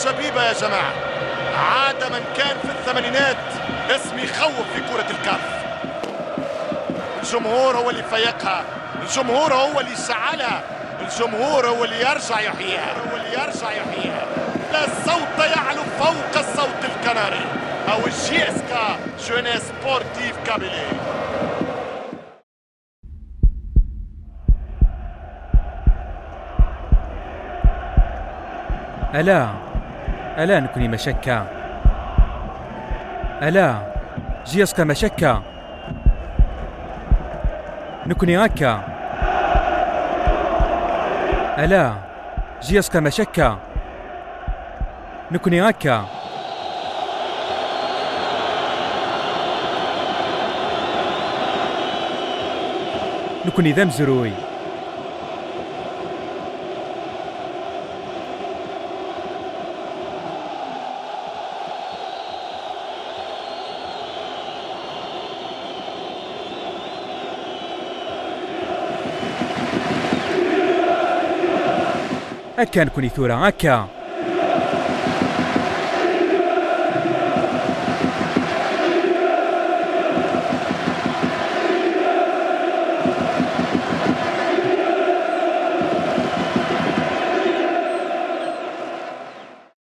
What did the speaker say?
شبيبة يا جماعة. عاد من كان في الثمانينات اسم يخوف في كرة الكاف. الجمهور هو اللي فيقها، الجمهور هو اللي شعلها، الجمهور هو اللي يرجع يحييها، لا صوت يعلو فوق الصوت الكناري أو الجيسكا جونيس سبورتيف كابيلي. ألا نكوني مشكة، ألا جيسكا مشكة نكوني هكا، ألا جيسكا مشكة نكوني هكا. نكوني ذم زروي هكا نكوني ثورة هكا.